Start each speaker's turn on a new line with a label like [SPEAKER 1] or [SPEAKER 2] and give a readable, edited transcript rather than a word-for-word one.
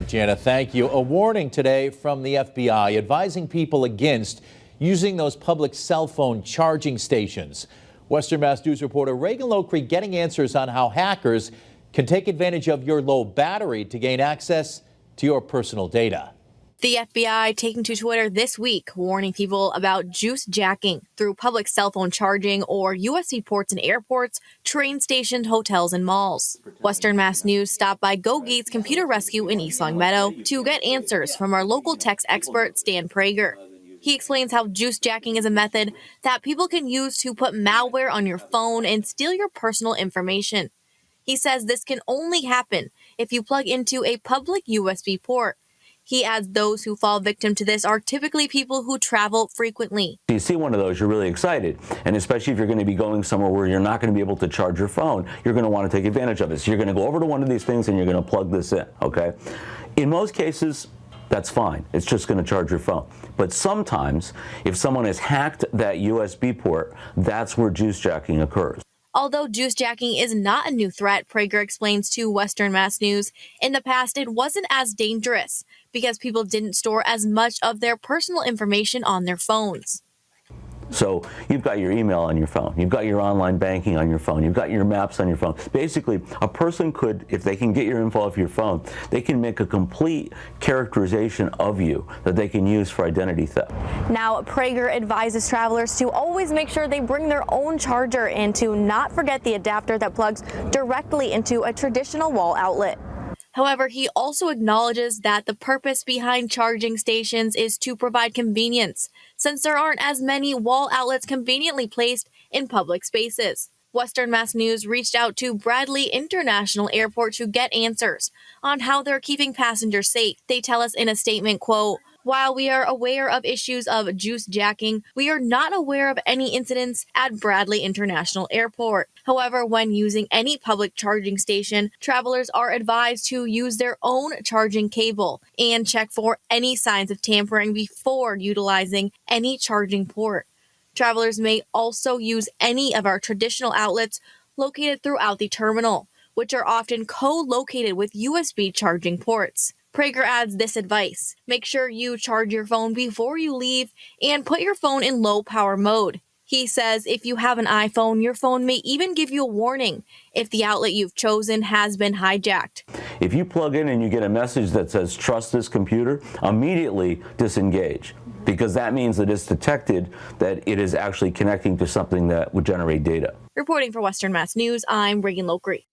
[SPEAKER 1] Jana, thank you. A warning today from the FBI advising people against using those public cell phone charging stations. Western Mass News reporter Reagan Locre getting answers on how hackers can take advantage of your low battery to gain access to your personal data.
[SPEAKER 2] The FBI taking to Twitter this week, warning people about juice jacking through public cell phone charging or USB ports in airports, train stations, hotels, and malls. Western Mass News stopped by GoGeeks Computer Rescue in East Longmeadow to get answers from our local tech expert, Stan Prager. He explains how juice jacking is a method that people can use to put malware on your phone and steal your personal information. He says this can only happen if you plug into a public USB port. He adds those who fall victim to this are typically people who travel frequently.
[SPEAKER 3] You see one of those, you're really excited. And especially if you're going to be going somewhere where you're not going to be able to charge your phone, you're going to want to take advantage of it. So you're going to go over to one of these things and you're going to plug this in, okay? In most cases, that's fine. It's just going to charge your phone. But sometimes, if someone has hacked that USB port, that's where juice jacking occurs.
[SPEAKER 2] Although juice jacking is not a new threat, Prager explains to Western Mass News, in the past it wasn't as dangerous because people didn't store as much of their personal information on their phones.
[SPEAKER 3] So you've got your email on your phone, you've got your online banking on your phone, you've got your maps on your phone. Basically, a person could, if they can get your info off your phone, they can make a complete characterization of you that they can use for identity theft.
[SPEAKER 2] Now, Prager advises travelers to always make sure they bring their own charger and to not forget the adapter that plugs directly into a traditional wall outlet. However, he also acknowledges that the purpose behind charging stations is to provide convenience, since there aren't as many wall outlets conveniently placed in public spaces. Western Mass News reached out to Bradley International Airport to get answers on how they're keeping passengers safe. They tell us in a statement, quote, "While we are aware of issues of juice jacking, we are not aware of any incidents at Bradley International Airport. However, when using any public charging station, travelers are advised to use their own charging cable and check for any signs of tampering before utilizing any charging port. Travelers may also use any of our traditional outlets located throughout the terminal, which are often co-located with USB charging ports." Prager adds this advice: make sure you charge your phone before you leave and put your phone in low power mode. He says if you have an iPhone, your phone may even give you a warning if the outlet you've chosen has been hijacked.
[SPEAKER 3] If you plug in and you get a message that says trust this computer, immediately disengage, because that means that it's detected that it is actually connecting to something that would generate data.
[SPEAKER 2] Reporting for Western Mass News, I'm Reagan Locre.